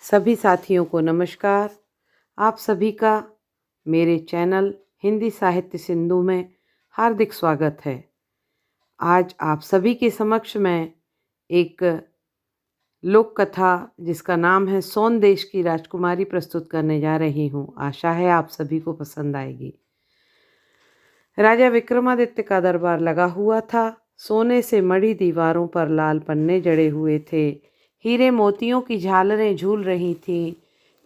सभी साथियों को नमस्कार। आप सभी का मेरे चैनल हिंदी साहित्य सिंधु में हार्दिक स्वागत है। आज आप सभी के समक्ष मैं एक लोक कथा जिसका नाम है सोन देश की राजकुमारी प्रस्तुत करने जा रही हूँ। आशा है आप सभी को पसंद आएगी। राजा विक्रमादित्य का दरबार लगा हुआ था। सोने से मढ़ी दीवारों पर लाल पन्ने जड़े हुए थे। हीरे मोतियों की झालरें झूल रही थीं।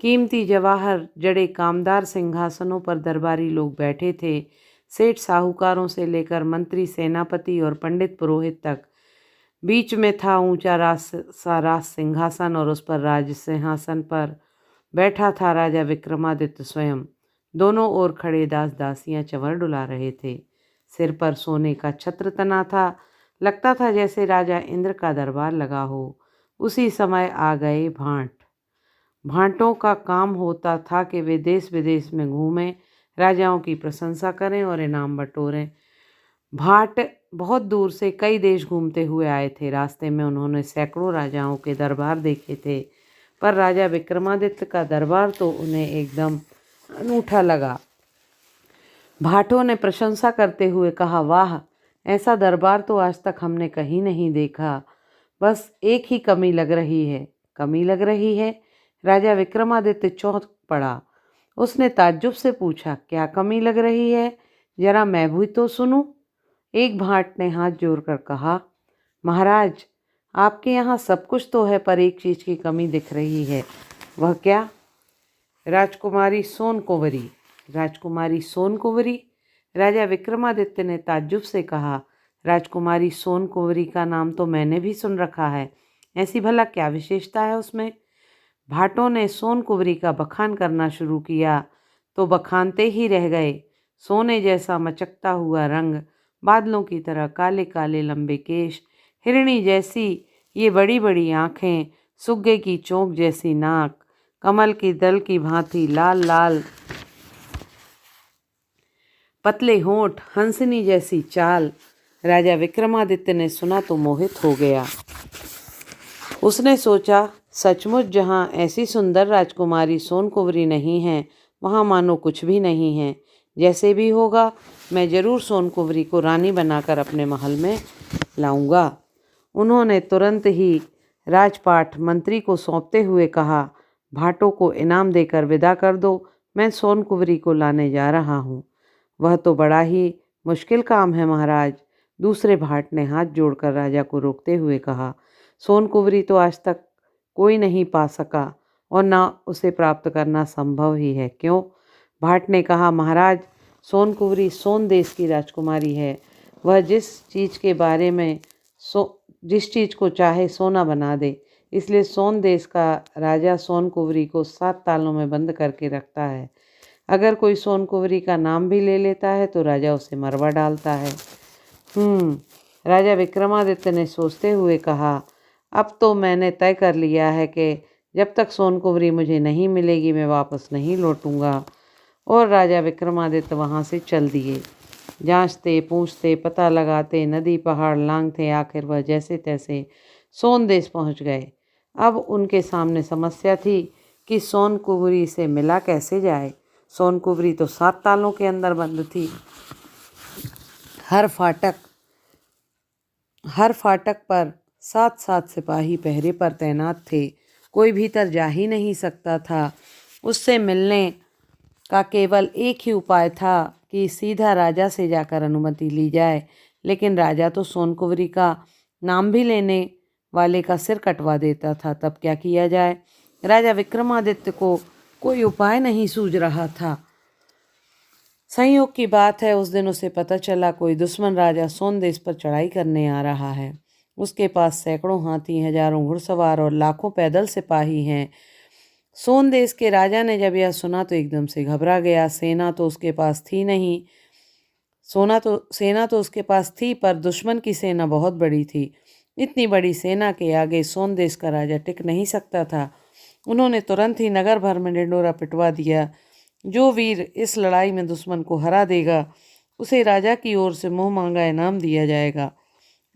कीमती जवाहर जड़े कामदार सिंहासनों पर दरबारी लोग बैठे थे। सेठ साहूकारों से लेकर मंत्री, सेनापति और पंडित पुरोहित तक। बीच में था ऊंचा राज सिंहासन और उस पर राज सिंहासन पर बैठा था राजा विक्रमादित्य स्वयं। दोनों ओर खड़े दास दासियां चंवर डुला रहे थे। सिर पर सोने का छत्र तना था। लगता था जैसे राजा इंद्र का दरबार लगा हो। उसी समय आ गए भांटों का काम होता था कि वे देश विदेश में घूमें, राजाओं की प्रशंसा करें और इनाम बटोरें। भाट बहुत दूर से कई देश घूमते हुए आए थे। रास्ते में उन्होंने सैकड़ों राजाओं के दरबार देखे थे, पर राजा विक्रमादित्य का दरबार तो उन्हें एकदम अनूठा लगा। भाटों ने प्रशंसा करते हुए कहा, वाह, ऐसा दरबार तो आज तक हमने कहीं नहीं देखा। बस एक ही कमी लग रही है। कमी लग रही है? राजा विक्रमादित्य चौंक पड़ा। उसने ताज्जुब से पूछा, क्या कमी लग रही है? जरा मैं भी तो सुनूं। एक भाट ने हाथ जोड़कर कहा, महाराज, आपके यहाँ सब कुछ तो है, पर एक चीज की कमी दिख रही है। वह क्या? राजकुमारी सोन कुंवरी। राजकुमारी सोन कुंवरी? राजा विक्रमादित्य ने ताज्जुब से कहा, राजकुमारी सोन कुंवरी का नाम तो मैंने भी सुन रखा है। ऐसी भला क्या विशेषता है उसमें? भाटों ने सोन कुंवरी का बखान करना शुरू किया तो बखानते ही रह गए। सोने जैसा मचकता हुआ रंग, बादलों की तरह काले काले लंबे केश, हिरणी जैसी ये बड़ी बड़ी आँखें, सुग्गे की चोंच जैसी नाक, कमल की दल की भांति लाल लाल पतले होंठ, हंसनी जैसी चाल। राजा विक्रमादित्य ने सुना तो मोहित हो गया। उसने सोचा, सचमुच जहाँ ऐसी सुंदर राजकुमारी सोन कुंवरी नहीं है, वहाँ मानो कुछ भी नहीं है। जैसे भी होगा, मैं जरूर सोन कुंवरी को रानी बनाकर अपने महल में लाऊंगा। उन्होंने तुरंत ही राजपाट मंत्री को सौंपते हुए कहा, भाटों को इनाम देकर विदा कर दो, मैं सोन कुंवरी को लाने जा रहा हूँ। वह तो बड़ा ही मुश्किल काम है महाराज। दूसरे भाट ने हाथ जोड़कर राजा को रोकते हुए कहा, सोन कुंवरी तो आज तक कोई नहीं पा सका और ना उसे प्राप्त करना संभव ही है। क्यों? भाट ने कहा, महाराज, सोन कुंवरी सोन देश की राजकुमारी है। वह जिस चीज़ को चाहे सोना बना दे। इसलिए सोन देश का राजा सोन कुंवरी को 7 तालों में बंद करके रखता है। अगर कोई सोन कुंवरी का नाम भी ले लेता है तो राजा उसे मरवा डालता है। राजा विक्रमादित्य ने सोचते हुए कहा, अब तो मैंने तय कर लिया है कि जब तक सोन कुंवरी मुझे नहीं मिलेगी मैं वापस नहीं लौटूंगा। और राजा विक्रमादित्य वहाँ से चल दिए। जांचते पूछते पता लगाते नदी पहाड़ लांघते आखिर वह जैसे तैसे सोन देश पहुँच गए। अब उनके सामने समस्या थी कि सोन कुंवरी से मिला कैसे जाए। सोन कुंवरी तो 7 तालों के अंदर बंद थी। हर फाटक पर 7 सिपाही पहरे पर तैनात थे। कोई भीतर जा ही नहीं सकता था। उससे मिलने का केवल एक ही उपाय था कि सीधा राजा से जाकर अनुमति ली जाए। लेकिन राजा तो सोन कुंवरी का नाम भी लेने वाले का सिर कटवा देता था। तब क्या किया जाए? राजा विक्रमादित्य को कोई उपाय नहीं सूझ रहा था। संयोग की बात है, उस दिन उसे पता चला कोई दुश्मन राजा सोन देश पर चढ़ाई करने आ रहा है। उसके पास सैकड़ों हाथी, हजारों घुड़सवार और लाखों पैदल सिपाही हैं। सोन देश के राजा ने जब यह सुना तो एकदम से घबरा गया। सेना तो उसके पास थी नहीं। सेना तो उसके पास थी, पर दुश्मन की सेना बहुत बड़ी थी। इतनी बड़ी सेना के आगे सोन देश का राजा टिक नहीं सकता था। उन्होंने तुरंत ही नगर भर में ढिंढोरा पिटवा दिया। जो वीर इस लड़ाई में दुश्मन को हरा देगा उसे राजा की ओर से मुंह मांगा इनाम दिया जाएगा।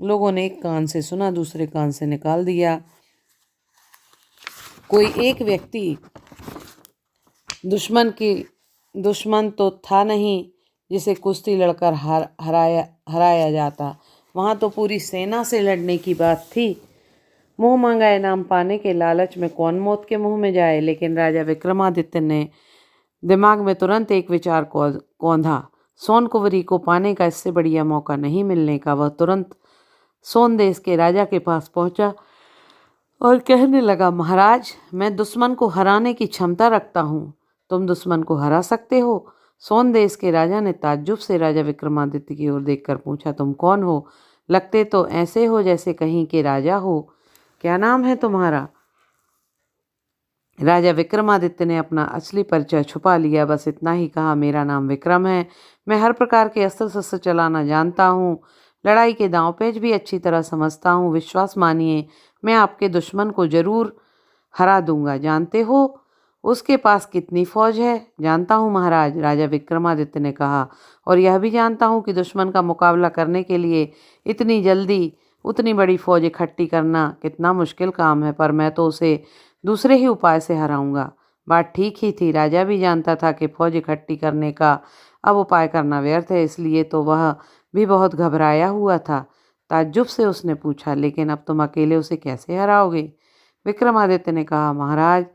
लोगों ने एक कान से सुना, दूसरे कान से निकाल दिया। कोई एक व्यक्ति दुश्मन तो था नहीं जिसे कुश्ती लड़कर हराया जाता। वहाँ तो पूरी सेना से लड़ने की बात थी। मुँह मांगा इनाम पाने के लालच में कौन मौत के मुंह में जाए। लेकिन राजा विक्रमादित्य ने दिमाग में तुरंत एक विचार कौंधा। सोन कुंवरी को पाने का इससे बढ़िया मौका नहीं मिलने का। वह तुरंत सोन देश के राजा के पास पहुंचा और कहने लगा, महाराज, मैं दुश्मन को हराने की क्षमता रखता हूँ। तुम दुश्मन को हरा सकते हो? सोन देश के राजा ने ताज्जुब से राजा विक्रमादित्य की ओर देखकर पूछा, तुम कौन हो? लगते तो ऐसे हो जैसे कहीं के राजा हो। क्या नाम है तुम्हारा? राजा विक्रमादित्य ने अपना असली परिचय छुपा लिया। बस इतना ही कहा, मेरा नाम विक्रम है। मैं हर प्रकार के अस्त्र शस्त्र चलाना जानता हूँ। लड़ाई के दांव पेच भी अच्छी तरह समझता हूँ। विश्वास मानिए, मैं आपके दुश्मन को जरूर हरा दूंगा। जानते हो उसके पास कितनी फौज है? जानता हूँ महाराज, राजा विक्रमादित्य ने कहा, और यह भी जानता हूँ कि दुश्मन का मुकाबला करने के लिए इतनी जल्दी उतनी बड़ी फौज इकट्ठी करना कितना मुश्किल काम है। पर मैं तो उसे दूसरे ही उपाय से हराऊंगा। बात ठीक ही थी। राजा भी जानता था कि फौज इकट्ठी करने का अब उपाय करना व्यर्थ है, इसलिए तो वह भी बहुत घबराया हुआ था। ताज्जुब से उसने पूछा, लेकिन अब तुम अकेले उसे कैसे हराओगे? विक्रमादित्य ने कहा, महाराज,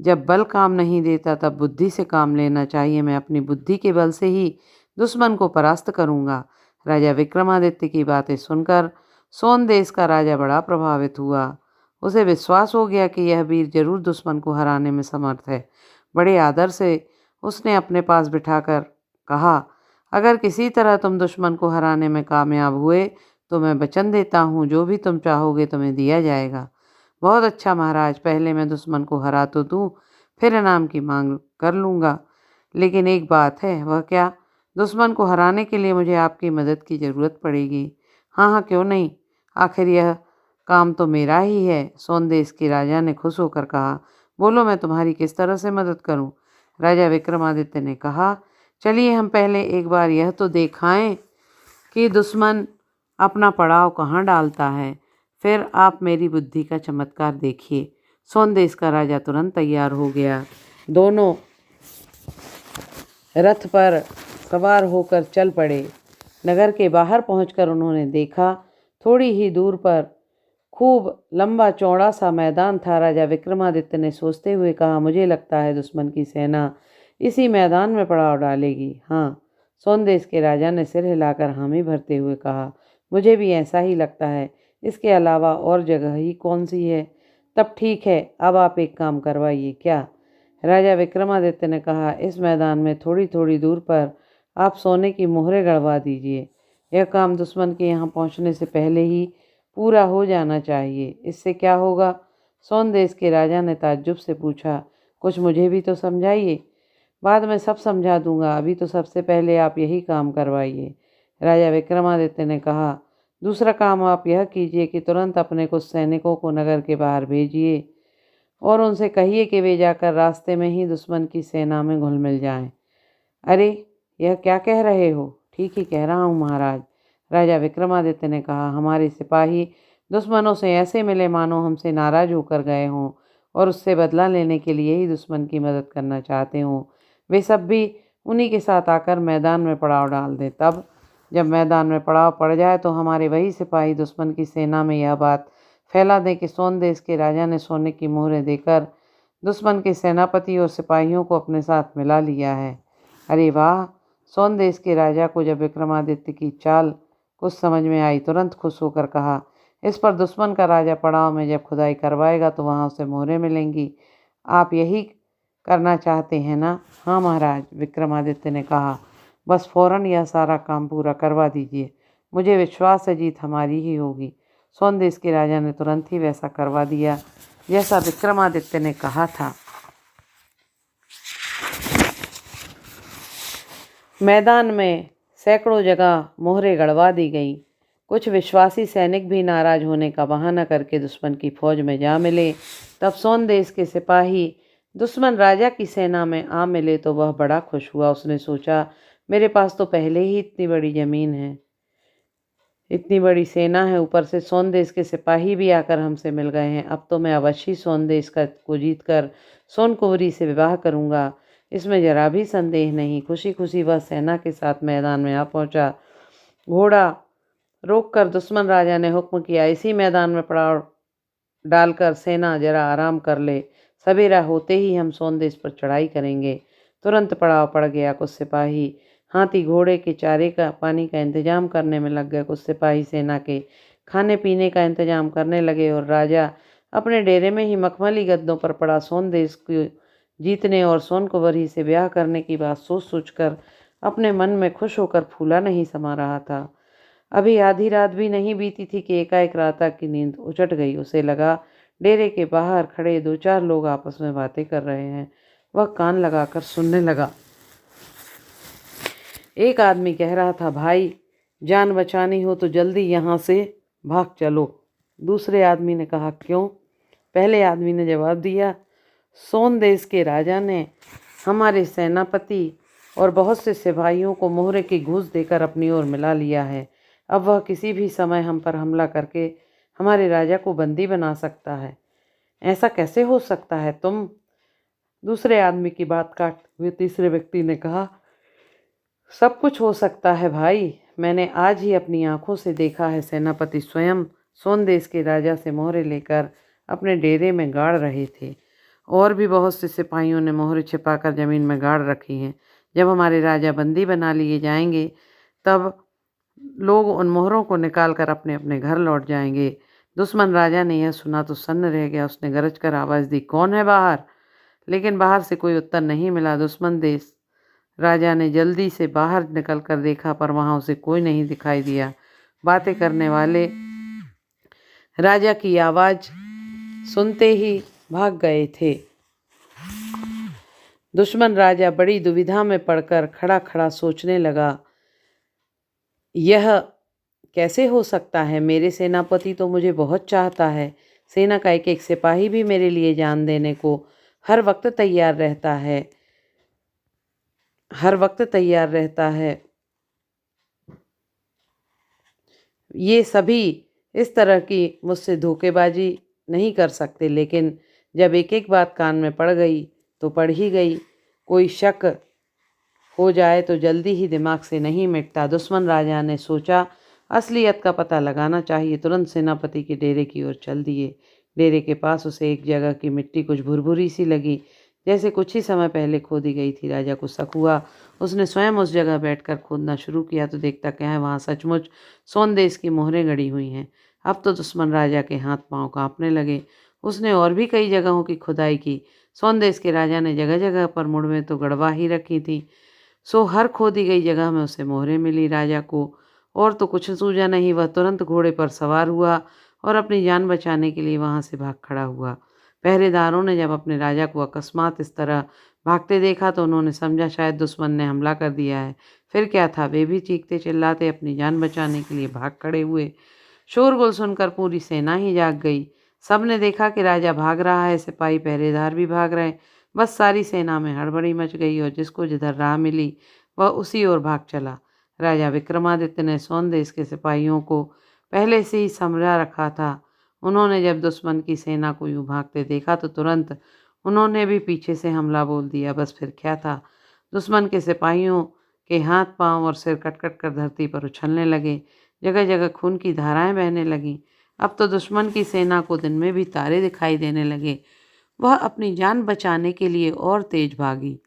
जब बल काम नहीं देता तब बुद्धि से काम लेना चाहिए। मैं अपनी बुद्धि के बल से ही दुश्मन को परास्त करूंगा। राजा विक्रमादित्य की बातें सुनकर सोन देश का राजा बड़ा प्रभावित हुआ। उसे विश्वास हो गया कि यह वीर जरूर दुश्मन को हराने में समर्थ है। बड़े आदर से उसने अपने पास बिठाकर कहा, अगर किसी तरह तुम दुश्मन को हराने में कामयाब हुए तो मैं वचन देता हूँ, जो भी तुम चाहोगे तुम्हें दिया जाएगा। बहुत अच्छा महाराज, पहले मैं दुश्मन को हरा तो दूँ, फिर इनाम की मांग कर लूँगा। लेकिन एक बात है। वह क्या? दुश्मन को हराने के लिए मुझे आपकी मदद की ज़रूरत पड़ेगी। हाँ हाँ, क्यों नहीं, आखिर यह काम तो मेरा ही है। सोन देश के राजा ने खुश होकर कहा, बोलो, मैं तुम्हारी किस तरह से मदद करूं? राजा विक्रमादित्य ने कहा, चलिए हम पहले एक बार यह तो दिखाएं कि दुश्मन अपना पड़ाव कहाँ डालता है, फिर आप मेरी बुद्धि का चमत्कार देखिए। सोन देश का राजा तुरंत तैयार हो गया। दोनों रथ पर सवार होकर चल पड़े। नगर के बाहर पहुंचकर उन्होंने देखा, थोड़ी ही दूर पर खूब लंबा चौड़ा सा मैदान था। राजा विक्रमादित्य ने सोचते हुए कहा, मुझे लगता है दुश्मन की सेना इसी मैदान में पड़ाव डालेगी। हाँ, सोन देश के राजा ने सिर हिलाकर हामी भरते हुए कहा, मुझे भी ऐसा ही लगता है। इसके अलावा और जगह ही कौन सी है? तब ठीक है, अब आप एक काम करवाइए। क्या? राजा विक्रमादित्य ने कहा, इस मैदान में थोड़ी थोड़ी दूर पर आप सोने की मोहरें गड़वा दीजिए। यह काम दुश्मन के यहाँ पहुँचने से पहले ही पूरा हो जाना चाहिए। इससे क्या होगा? सोन देश के राजा ने ताज्जुब से पूछा, कुछ मुझे भी तो समझाइए। बाद में सब समझा दूंगा, अभी तो सबसे पहले आप यही काम करवाइए। राजा विक्रमादित्य ने कहा, दूसरा काम आप यह कीजिए कि तुरंत अपने कुछ सैनिकों को नगर के बाहर भेजिए और उनसे कहिए कि वे जाकर रास्ते में ही दुश्मन की सेना में घुल मिल जाएं। अरे, यह क्या कह रहे हो? ठीक ही कह रहा हूँ महाराज, राजा विक्रमादित्य ने कहा, हमारे सिपाही दुश्मनों से ऐसे मिले मानो हमसे नाराज होकर गए हों और उससे बदला लेने के लिए ही दुश्मन की मदद करना चाहते हों। वे सब भी उन्हीं के साथ आकर मैदान में पड़ाव डाल दें। तब जब मैदान में पड़ाव पड़ जाए तो हमारे वही सिपाही दुश्मन की सेना में यह बात फैला दें कि सोन देश के राजा ने सोने की मोहरें देकर दुश्मन के सेनापति और सिपाहियों को अपने साथ मिला लिया है। अरे वाह! सोन देश के राजा को जब विक्रमादित्य की चाल कुछ समझ में आई, तुरंत खुश होकर कहा, इस पर दुश्मन का राजा पड़ाव में जब खुदाई करवाएगा तो वहाँ उसे मोहरें मिलेंगी। आप यही करना चाहते हैं ना? हाँ महाराज, विक्रमादित्य ने कहा, बस फौरन यह सारा काम पूरा करवा दीजिए। मुझे विश्वास है जीत हमारी ही होगी। सोन देश के राजा ने तुरंत ही वैसा करवा दिया जैसा विक्रमादित्य ने कहा था। मैदान में सैकड़ों जगह मोहरें गड़वा दी गईं। कुछ विश्वासी सैनिक भी नाराज होने का बहाना करके दुश्मन की फौज में जा मिले। तब सोन देश के सिपाही दुश्मन राजा की सेना में आ मिले तो वह बड़ा खुश हुआ। उसने सोचा, मेरे पास तो पहले ही इतनी बड़ी ज़मीन है, इतनी बड़ी सेना है, ऊपर से सोनदेश के सिपाही भी आकर हमसे मिल गए हैं। अब तो मैं अवश्य सोनदेश को जीत कर सोनकुंवरी से विवाह करूँगा, इसमें जरा भी संदेह नहीं। खुशी खुशी वह सेना के साथ मैदान में आ पहुँचा। घोड़ा रोककर दुश्मन राजा ने हुक्म किया, इसी मैदान में पड़ाव डालकर सेना जरा आराम कर ले, सवेरा होते ही हम सोनदेश पर चढ़ाई करेंगे। तुरंत पड़ाव पड़ गया। कुछ सिपाही हाथी घोड़े के चारे का पानी का इंतजाम करने में लग गए, कुछ सिपाही सेना के खाने पीने का इंतजाम करने लगे और राजा अपने डेरे में ही मखमली गद्दों पर पड़ा सोनदेश को जीतने और सोनकुंवरी से ब्याह करने की बात सोच सोचकर अपने मन में खुश होकर फूला नहीं समा रहा था। अभी आधी रात भी नहीं बीती थी कि एकाएक राता की नींद उचट गई। उसे लगा डेरे के बाहर खड़े 2-4 लोग आपस में बातें कर रहे हैं। वह कान लगाकर सुनने लगा। एक आदमी कह रहा था, भाई जान बचानी हो तो जल्दी यहाँ से भाग चलो। दूसरे आदमी ने कहा, क्यों? पहले आदमी ने जवाब दिया, सोनदेश के राजा ने हमारे सेनापति और बहुत से सिपाहियों को मोहरे की घूस देकर अपनी ओर मिला लिया है। अब वह किसी भी समय हम पर हमला करके हमारे राजा को बंदी बना सकता है। ऐसा कैसे हो सकता है तुम? दूसरे आदमी की बात काटते हुए तीसरे व्यक्ति ने कहा, सब कुछ हो सकता है भाई। मैंने आज ही अपनी आंखों से देखा है, सेनापति स्वयं सोनदेश के राजा से मोहरे लेकर अपने डेरे में गाड़ रहे थे। और भी बहुत से सिपाहियों ने मोहरे छिपाकर जमीन में गाड़ रखी हैं। जब हमारे राजा बंदी बना लिए जाएंगे तब लोग उन मोहरों को निकाल कर अपने अपने घर लौट जाएंगे। दुश्मन राजा ने यह सुना तो सन्न रह गया। उसने गरज कर आवाज़ दी, कौन है बाहर? लेकिन बाहर से कोई उत्तर नहीं मिला। दुश्मन देश राजा ने जल्दी से बाहर निकल कर देखा, पर वहाँ उसे कोई नहीं दिखाई दिया। बातें करने वाले राजा की आवाज़ सुनते ही भाग गए थे। दुश्मन राजा बड़ी दुविधा में पड़कर खड़ा खड़ा सोचने लगा, यह कैसे हो सकता है? मेरे सेनापति तो मुझे बहुत चाहता है। सेना का एक एक सिपाही भी मेरे लिए जान देने को हर वक्त तैयार रहता है, हर वक्त तैयार रहता है। ये सभी इस तरह की मुझसे धोखेबाजी नहीं कर सकते। लेकिन जब एक एक बात कान में पड़ गई तो पड़ ही गई। कोई शक हो जाए तो जल्दी ही दिमाग से नहीं मिटता। दुश्मन राजा ने सोचा, असलियत का पता लगाना चाहिए। तुरंत सेनापति के डेरे की ओर चल दिए। डेरे के पास उसे एक जगह की मिट्टी कुछ भुरभुरी सी लगी, जैसे कुछ ही समय पहले खोदी गई थी। राजा को शक हुआ। उसने स्वयं उस जगह बैठकर खोदना शुरू किया तो देखता क्या है, वहाँ सचमुच सोनदेश की मोहरें गड़ी हुई हैं। अब तो दुश्मन राजा के हाथ पांव कांपने लगे। उसने और भी कई जगहों की खुदाई की। सोनदेश के राजा ने जगह जगह पर मुड़वें तो गड़वा ही रखी थी, सो हर खोदी गई जगह में उसे मोहरें मिली। राजा को और तो कुछ सूझा नहीं। वह तुरंत घोड़े पर सवार हुआ और अपनी जान बचाने के लिए वहाँ से भाग खड़ा हुआ। पहरेदारों ने जब अपने राजा को अकस्मात इस तरह भागते देखा तो उन्होंने समझा शायद दुश्मन ने हमला कर दिया है। फिर क्या था, वे भी चीखते चिल्लाते अपनी जान बचाने के लिए भाग खड़े हुए। शोरगुल सुनकर पूरी सेना ही जाग गई। सबने देखा कि राजा भाग रहा है, सिपाही पहरेदार भी भाग रहे। बस सारी सेना में हड़बड़ी मच गई और जिसको जिधर राह मिली वह उसी ओर भाग चला। राजा विक्रमादित्य ने सोनदेश के सिपाहियों को पहले से ही समझा रखा था। उन्होंने जब दुश्मन की सेना को यूं भागते देखा तो तुरंत उन्होंने भी पीछे से हमला बोल दिया। बस फिर क्या था, दुश्मन के सिपाहियों के हाथ पांव और सिर कट-कट कर धरती पर उछलने लगे। जगह जगह खून की धाराएं बहने लगीं। अब तो दुश्मन की सेना को दिन में भी तारे दिखाई देने लगे। वह अपनी जान बचाने के लिए और तेज भागी।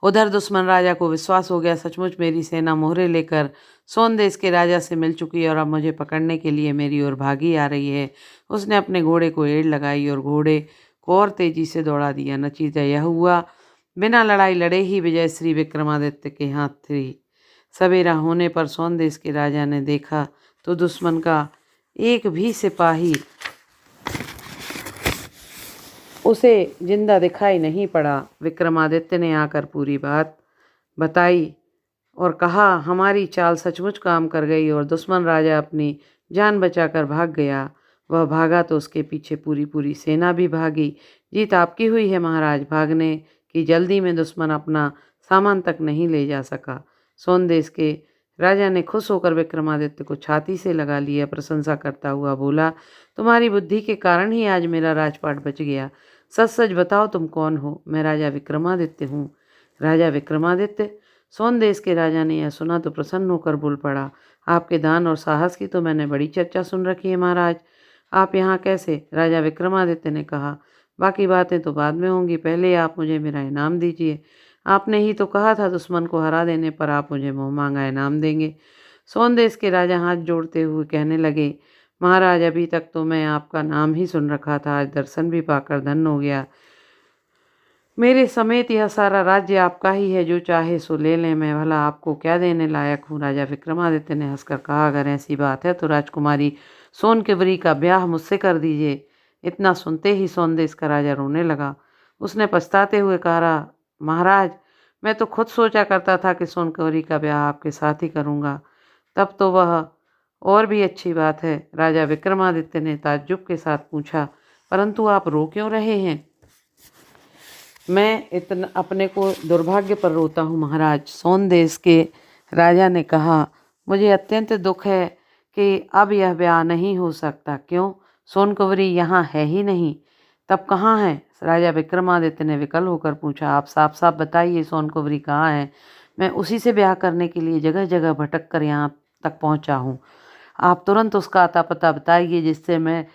उधर दुश्मन राजा को विश्वास हो गया, सचमुच मेरी सेना मोहरे लेकर सोनदेश के राजा से मिल चुकी है और अब मुझे पकड़ने के लिए मेरी ओर भागी आ रही है। उसने अपने घोड़े को एड़ लगाई और घोड़े को और तेजी से दौड़ा दिया। नतीजा यह हुआ, बिना लड़ाई लड़े ही विजय श्री विक्रमादित्य के हाथ थी। सवेरा होने पर सोनदेश के राजा ने देखा तो दुश्मन का एक भी सिपाही उसे जिंदा दिखाई नहीं पड़ा। विक्रमादित्य ने आकर पूरी बात बताई और कहा, हमारी चाल सचमुच काम कर गई और दुश्मन राजा अपनी जान बचाकर भाग गया। वह भागा तो उसके पीछे पूरी पूरी सेना भी भागी। जीत आपकी हुई है महाराज। भागने की जल्दी में दुश्मन अपना सामान तक नहीं ले जा सका। सोनदेश के राजा ने खुश होकर विक्रमादित्य को छाती से लगा लिया, प्रशंसा करता हुआ बोला, तुम्हारी बुद्धि के कारण ही आज मेरा राजपाट बच गया। सच सच बताओ तुम कौन हो? मैं राजा विक्रमादित्य हूँ। राजा विक्रमादित्य? सोन देश के राजा ने यह सुना तो प्रसन्न होकर बोल पड़ा, आपके दान और साहस की तो मैंने बड़ी चर्चा सुन रखी है महाराज। आप यहाँ कैसे? राजा विक्रमादित्य ने कहा, बाकी बातें तो बाद में होंगी, पहले आप मुझे मेरा इनाम दीजिए। आपने ही तो कहा था दुश्मन को हरा देने पर आप मुझे मुँह मांगा इनाम देंगे। सोन देश के राजा हाथ जोड़ते हुए कहने लगे, महाराज अभी तक तो मैं आपका नाम ही सुन रखा था, आज दर्शन भी पाकर धन्य हो गया। मेरे समेत यह सारा राज्य आपका ही है, जो चाहे सो ले लें, मैं भला आपको क्या देने लायक हूँ? राजा विक्रमादित्य ने हंसकर कहा, अगर ऐसी बात है तो राजकुमारी सोनकिवरी का ब्याह मुझसे कर दीजिए। इतना सुनते ही सोनदेश का राजा रोने लगा। उसने पछताते हुए कहा, महाराज मैं तो खुद सोचा करता था कि सोनकिवरी का ब्याह आपके साथ ही करूँगा, तब तो वह और भी अच्छी बात है। राजा विक्रमादित्य ने ताज्जुब के साथ पूछा, परंतु आप रो क्यों रहे हैं? मैं इतना अपने को दुर्भाग्य पर रोता हूँ महाराज। सोन देश के राजा ने कहा, मुझे अत्यंत दुख है कि अब यह ब्याह नहीं हो सकता। क्यों? सोनकुंवरी यहाँ है ही नहीं। तब कहाँ है? राजा विक्रमादित्य ने विकल होकर पूछा, आप साफ साफ बताइए सोनकुंवरी कहाँ है? मैं उसी से ब्याह करने के लिए जगह जगह भटक कर यहाँ तक पहुँचा हूँ। आप तुरंत उसका अता पता बताइए, जिससे मैं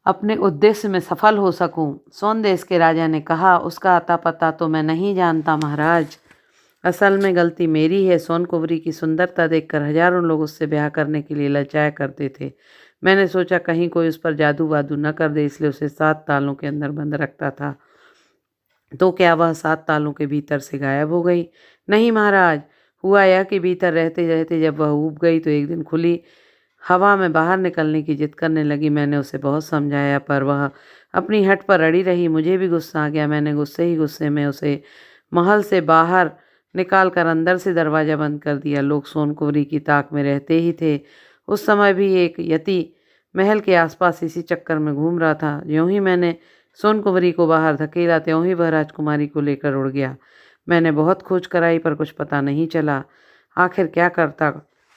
अपने उद्देश्य में सफल हो सकूं। सोन देश के राजा ने कहा, उसका अता पता तो मैं नहीं जानता महाराज। असल में गलती मेरी है। सोनकुंवरी की सुंदरता देखकर हजारों लोग उससे ब्याह करने के लिए ललचाया करते थे। मैंने सोचा कहीं कोई उस पर जादू वादू न कर दे, इसलिए उसे 7 तालों के अंदर बंद रखता था। तो क्या वह 7 तालों के भीतर से गायब हो गई? नहीं महाराज, हुआ यह कि भीतर रहते रहते जब वह ऊब गई तो एक दिन खुली हवा में बाहर निकलने की जिद करने लगी। मैंने उसे बहुत समझाया पर वह अपनी हट पर अड़ी रही। मुझे भी गुस्सा आ गया। मैंने गुस्से में उसे महल से बाहर निकाल कर अंदर से दरवाज़ा बंद कर दिया। लोग सोनकुंवरी की ताक में रहते ही थे। उस समय भी एक यति महल के आसपास इसी चक्कर में घूम रहा था। यूं ही मैंने सोनकुंवरी को बाहर धकेला, त्यों ही वह राजकुमारी को लेकर उड़ गया। मैंने बहुत खोज कराई पर कुछ पता नहीं चला। आखिर क्या करता?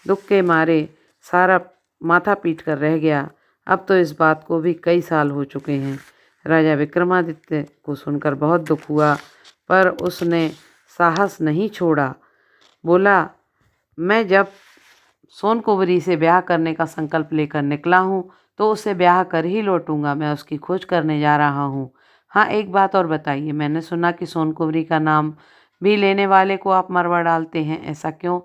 दुख के मारे सारा माथा पीट कर रह गया। अब तो इस बात को भी कई साल हो चुके हैं। राजा विक्रमादित्य को सुनकर बहुत दुख हुआ, पर उसने साहस नहीं छोड़ा। बोला, मैं जब सोनकुंवरी से ब्याह करने का संकल्प लेकर निकला हूँ तो उसे ब्याह कर ही लौटूंगा। मैं उसकी खोज करने जा रहा हूँ। हाँ, एक बात और बताइए, मैंने सुना कि सोनकुंवरी का नाम भी लेने वाले को आप मरवा डालते हैं, ऐसा क्यों?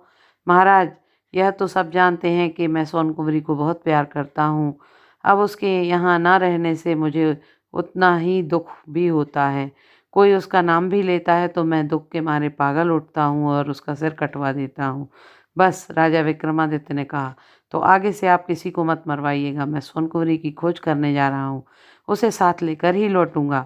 महाराज, यह तो सब जानते हैं कि मैं सोनकुंवरी को बहुत प्यार करता हूँ। अब उसके यहाँ ना रहने से मुझे उतना ही दुख भी होता है। कोई उसका नाम भी लेता है तो मैं दुख के मारे पागल उठता हूँ और उसका सिर कटवा देता हूँ। बस, राजा विक्रमादित्य ने कहा, तो आगे से आप किसी को मत मरवाइएगा। मैं सोनकुंवरी की खोज करने जा रहा हूँ, उसे साथ लेकर ही लौटूंगा।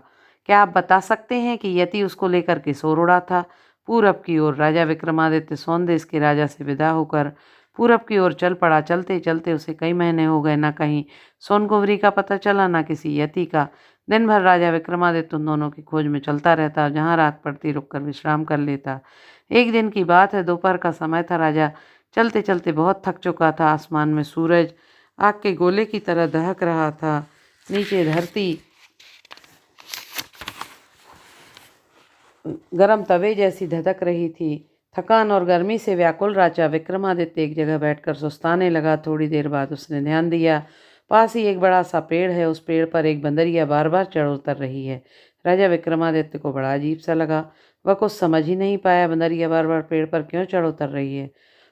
क्या आप बता सकते हैं कि यति उसको लेकर किस ओर उड़ा था? पूरब की ओर। राजा विक्रमादित्य सोन देश के राजा से विदा होकर पूरब की ओर चल पड़ा। चलते चलते उसे कई महीने हो गए। न कहीं सोनकुंवरी का पता चला, न किसी यति का। दिन भर राजा विक्रमादित्य उन दोनों की खोज में चलता रहता। जहाँ रात पड़ती रुककर विश्राम कर लेता। एक दिन की बात है, दोपहर का समय था। राजा चलते चलते बहुत थक चुका था। आसमान में सूरज आग के गोले की तरह दहक रहा था। नीचे धरती गरम तवे जैसी धधक रही थी। थकान और गर्मी से व्याकुल राजा विक्रमादित्य एक जगह बैठकर सुस्ताने लगा। थोड़ी देर बाद उसने ध्यान दिया, पास ही एक बड़ा सा पेड़ है। उस पेड़ पर एक बंदरिया बार बार चढ़ उतर रही है। राजा विक्रमादित्य को बड़ा अजीब सा लगा। वह कुछ समझ ही नहीं पाया, बंदरिया बार बार पेड़ पर क्यों चढ़ उतर रही है।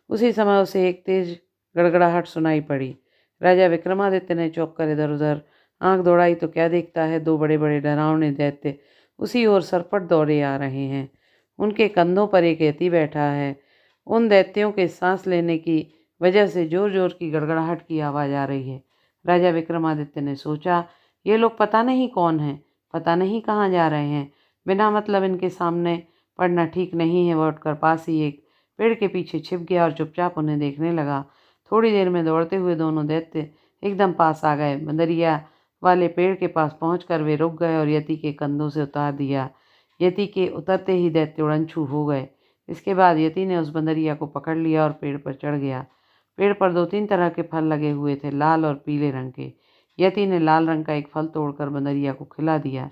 उसी समय उसे एक तेज गड़गड़ाहट सुनाई पड़ी। राजा विक्रमादित्य ने चौंक कर इधर उधर आंख दौड़ाई तो क्या देखता है, 2 बड़े बड़े डरावने दैत्य उसी ओर सरपट दौड़े आ रहे हैं। उनके कंधों पर एक यति बैठा है। उन दैत्यों के सांस लेने की वजह से जोर जोर की गड़गड़ाहट की आवाज़ आ रही है। राजा विक्रमादित्य ने सोचा, ये लोग पता नहीं कौन हैं, पता नहीं कहाँ जा रहे हैं। बिना मतलब इनके सामने पड़ना ठीक नहीं है। वह उठकर पास ही एक पेड़ के पीछे छिप गया और चुपचाप उन्हें देखने लगा। थोड़ी देर में दौड़ते हुए दोनों दैत्य एकदम पास आ गए। बंदरिया वाले पेड़ के पास पहुंचकर वे रुक गए और यति के कंधों से उतार दिया। यति के उतरते ही दैत्य उड़नछू हो गए। इसके बाद यति ने उस बंदरिया को पकड़ लिया और पेड़ पर चढ़ गया। पेड़ पर 2-3 तरह के फल लगे हुए थे, लाल और पीले रंग के। यति ने लाल रंग का एक फल तोड़कर बंदरिया को खिला दिया।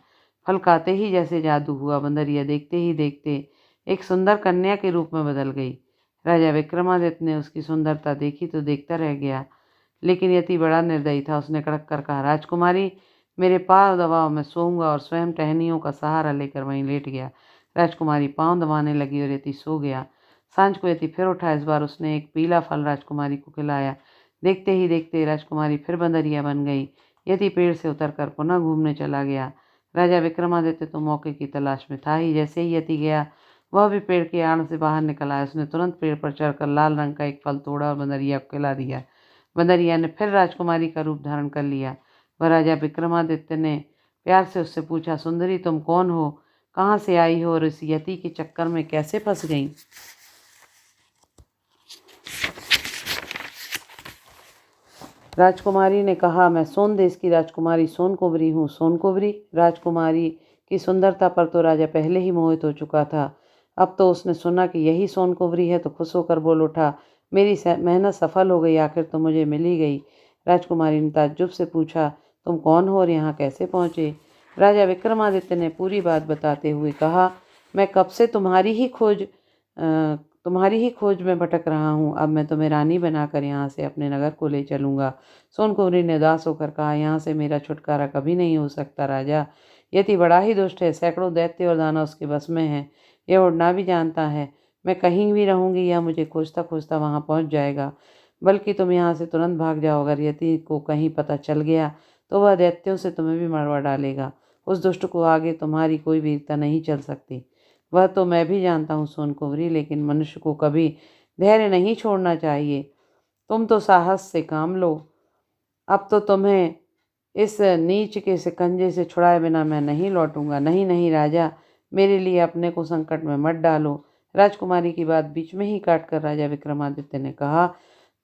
फल खाते ही जैसे जादू हुआ, बंदरिया देखते ही देखते एक सुंदर कन्या के रूप में बदल गई। राजा विक्रमादित्य ने उसकी सुंदरता देखी तो देखता रह गया, लेकिन यति बड़ा निर्दयी था। उसने कड़क कर कहा, राजकुमारी, मेरे पाँव दबाओ, मैं सोऊंगा, और स्वयं टहनियों का सहारा लेकर वहीं लेट गया। राजकुमारी पाँव दबाने लगी और यति सो गया। सांझ को यति फिर उठा। इस बार उसने एक पीला फल राजकुमारी को खिलाया। देखते ही देखते राजकुमारी फिर बंदरिया बन गई। यति पेड़ से उतरकर पुनः घूमने चला गया। राजा विक्रमादित्य तो मौके की तलाश में था ही। जैसे ही यति गया, वह भी पेड़ के आड़ से बाहर निकल आया। उसने तुरंत पेड़ पर चढ़कर लाल रंग का एक फल तोड़ा और बंदरिया को खिला दिया। बंदरिया ने फिर राजकुमारी का रूप धारण कर लिया। वह राजा विक्रमादित्य ने प्यार से उससे पूछा, सुंदरी, तुम कौन हो, कहाँ से आई हो और इस यति के चक्कर में कैसे फंस गई? राजकुमारी ने कहा, मैं सोन देश की राजकुमारी सोनकुंवरी हूँ। सोनकुंवरी? राजकुमारी की सुंदरता पर तो राजा पहले ही मोहित हो चुका था। अब तो उसने सुना कि यही सोनकुंवरी है तो खुश होकर बोल उठा, मेरी मेहनत सफल हो गई, आखिर तो मुझे मिल ही गई। राजकुमारी ने ताज्जुब से पूछा, तुम कौन हो और यहाँ कैसे पहुँचे? राजा विक्रमादित्य ने पूरी बात बताते हुए कहा, मैं कब से तुम्हारी ही खोज में भटक रहा हूँ। अब मैं तुम्हें रानी बनाकर यहाँ से अपने नगर को ले चलूँगा। सोनकुंवरी ने उदास होकर कहा, यहाँ से मेरा छुटकारा कभी नहीं हो सकता राजा। यति बड़ा ही दुष्ट है, सैकड़ों दैत्य और दानव उसके बस में हैं। यह उड़ना भी जानता है। मैं कहीं भी रहूँगी, यह मुझे खोजता खोजता वहाँ पहुँच जाएगा। बल्कि तुम यहाँ से तुरंत भाग जाओ। अगर यति को कहीं पता चल गया तो वह दैत्यों से तुम्हें भी मरवा डालेगा। उस दुष्ट को आगे तुम्हारी कोई वीरता नहीं चल सकती। वह तो मैं भी जानता हूँ सोनकुंवरी, लेकिन मनुष्य को कभी धैर्य नहीं छोड़ना चाहिए। तुम तो साहस से काम लो। अब तो तुम्हें इस नीच के शिकंजे से छुड़ाए बिना मैं नहीं लौटूंगा। नहीं नहीं राजा, मेरे लिए अपने को संकट में मत डालो। राजकुमारी की बात बीच में ही काटकर राजा विक्रमादित्य ने कहा,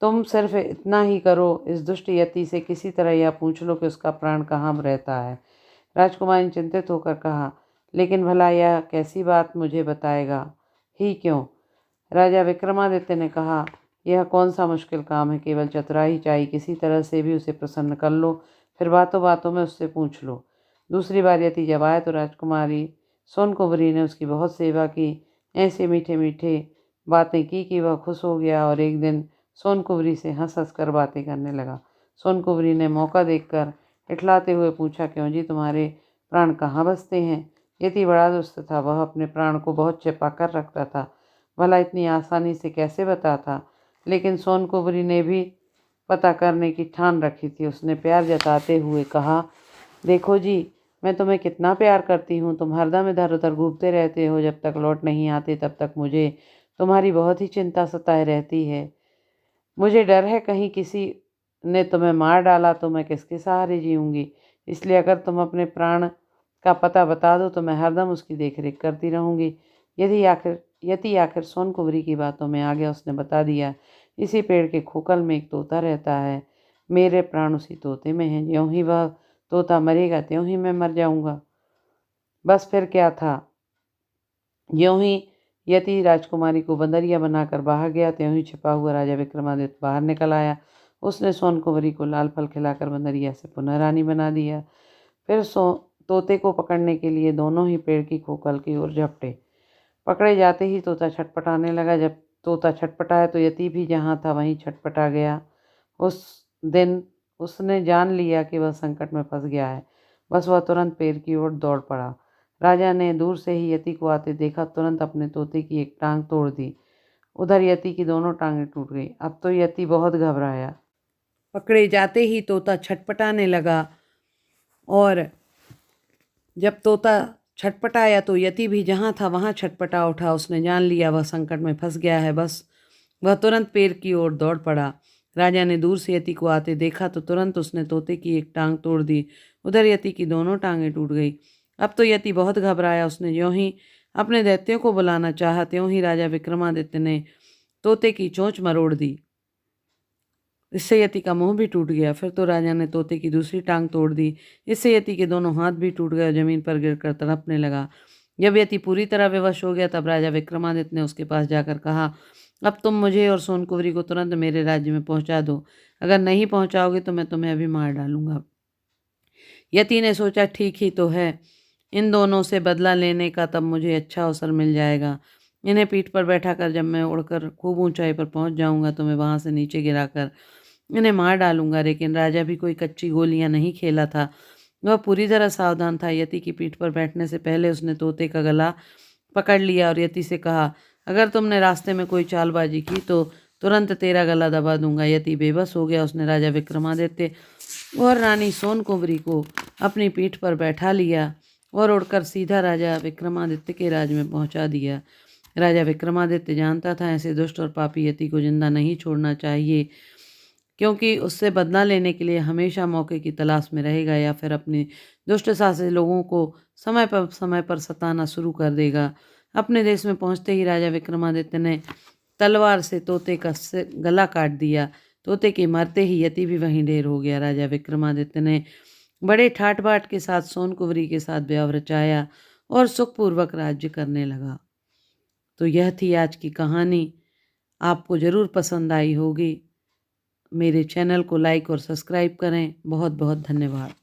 तुम सिर्फ इतना ही करो, इस दुष्ट यति से किसी तरह यह पूछ लो कि उसका प्राण कहाँ रहता है। राजकुमारी ने चिंतित होकर कहा, लेकिन भला यह कैसी बात मुझे बताएगा ही क्यों? राजा विक्रमादित्य ने कहा, यह कौन सा मुश्किल काम है, केवल चतुराई चाहिए। किसी तरह से भी उसे प्रसन्न कर लो, फिर बातों बातों में उससे पूछ लो। दूसरी बार यति जब आए तो राजकुमारी सोनकुंवरी ने उसकी बहुत सेवा की, ऐसे मीठे मीठे बातें की कि वह खुश हो गया और एक दिन सोनकुंवरी से हंस हंस कर बातें करने लगा। सोनकुंवरी ने मौका देखकर इठलाते हुए पूछा, क्यों जी, तुम्हारे प्राण कहाँ बसते हैं? यति बड़ा दुष्ट था, वह अपने प्राण को बहुत छिपा कर रखता था। भला इतनी आसानी से कैसे बताता? लेकिन सोनकुंवरी ने भी पता करने की ठान रखी थी। उसने प्यार जताते हुए कहा, देखो जी, मैं तुम्हें कितना प्यार करती हूँ। तुम हरदम इधर उधर घूमते रहते हो, जब तक लौट नहीं आते तब तक मुझे तुम्हारी बहुत ही चिंता सताए रहती है। मुझे डर है कहीं किसी ने तुम्हें मार डाला तो मैं किसके सहारे जीऊँगी। इसलिए अगर तुम अपने प्राण का पता बता दो तो मैं हरदम उसकी देखरेख करती रहूँगी। यति आखिर सोनकुंवरी की बातों में आ गया। उसने बता दिया, इसी पेड़ के खोखल में एक तोता रहता है। मेरे प्राण उसी तोते में हैं। ज्यों ही वह तोता मरेगा त्यों ही मैं मर जाऊँगा। बस फिर क्या था। ज्यों ही यति राजकुमारी को बंदरिया बनाकर बाहर गया, त्यों ही छिपा हुआ राजा विक्रमादित्य बाहर निकल आया। उसने सोनकुंवरी को लाल फल खिलाकर बंदरिया से पुनः रानी बना दिया। फिर तोते को पकड़ने के लिए दोनों ही पेड़ की खोखल की ओर झपटे। पकड़े जाते ही तोता छटपटाने लगा। जब तोता छटपटाया तो यति भी जहाँ था वहीं छटपटा गया। उस दिन उसने जान लिया कि वह संकट में फंस गया है। बस वह तुरंत पेड़ की ओर दौड़ पड़ा। राजा ने दूर से ही यति को आते देखा, तुरंत अपने तोते की एक टांग तोड़ दी। उधर यति की दोनों टांगें टूट गई। अब तो यति बहुत घबराया। पकड़े जाते ही तोता छटपटाने लगा और जब तोता छटपटाया तो यति भी जहाँ था वहाँ छटपटा उठा। उसने जान लिया वह संकट में फंस गया है। बस वह तुरंत पेड़ की ओर दौड़ पड़ा। राजा ने दूर से यति को आते देखा तो तुरंत उसने तोते की एक टांग तोड़ दी। उधर यति की दोनों टांगें टूट गई। अब तो यति बहुत घबराया। उसने ज्यों ही अपने दैत्यों को बुलाना चाहा, त्यों ही राजा विक्रमादित्य ने तोते की चोंच मरोड़ दी। इससे यति का मुंह भी टूट गया। फिर तो राजा ने तोते की दूसरी टांग तोड़ दी। इससे यति के दोनों हाथ भी टूट गए और जमीन पर गिरकर तड़पने लगा। जब यति पूरी तरह विवश हो गया तब राजा विक्रमादित्य ने उसके पास जाकर कहा, अब तुम मुझे और सोनकुंवरी को तुरंत मेरे राज्य में पहुंचा दो, अगर नहीं पहुंचाओगे तो मैं तुम्हें अभी मार डालूंगा। यति ने सोचा, ठीक ही तो है, इन दोनों से बदला लेने का तब मुझे अच्छा अवसर मिल जाएगा। इन्हें पीठ पर बैठा कर जब मैं उड़कर खूब ऊंचाई पर पहुंच जाऊंगा तो मैं वहां से नीचे गिराकर इन्हें मार डालूंगा। लेकिन राजा भी कोई कच्ची गोलियां नहीं खेला था, वह पूरी तरह सावधान था। यति की पीठ पर बैठने से पहले उसने तोते का गला पकड़ लिया और यति से कहा, अगर तुमने रास्ते में कोई चालबाजी की तो तुरंत तेरा गला दबा दूंगा। यति बेबस हो गया। उसने राजा विक्रमादित्य और रानी सोनकुंवरी को अपनी पीठ पर बैठा लिया और उड़कर सीधा राजा विक्रमादित्य के राज में पहुंचा दिया। राजा विक्रमादित्य जानता था ऐसे दुष्ट और पापी यति को जिंदा नहीं छोड़ना चाहिए, क्योंकि उससे बदला लेने के लिए हमेशा मौके की तलाश में रहेगा या फिर अपने दुष्ट साहसी लोगों को समय पर सताना शुरू कर देगा। अपने देश में पहुंचते ही राजा विक्रमादित्य ने तलवार से तोते का गला काट दिया। तोते के मरते ही यति भी वहीं ढेर हो गया। राजा विक्रमादित्य ने बड़े ठाट बाट के साथ सोनकुंवरी के साथ ब्याह रचाया और सुखपूर्वक राज्य करने लगा। तो यह थी आज की कहानी। आपको ज़रूर पसंद आई होगी। मेरे चैनल को लाइक और सब्सक्राइब करें। बहुत बहुत धन्यवाद।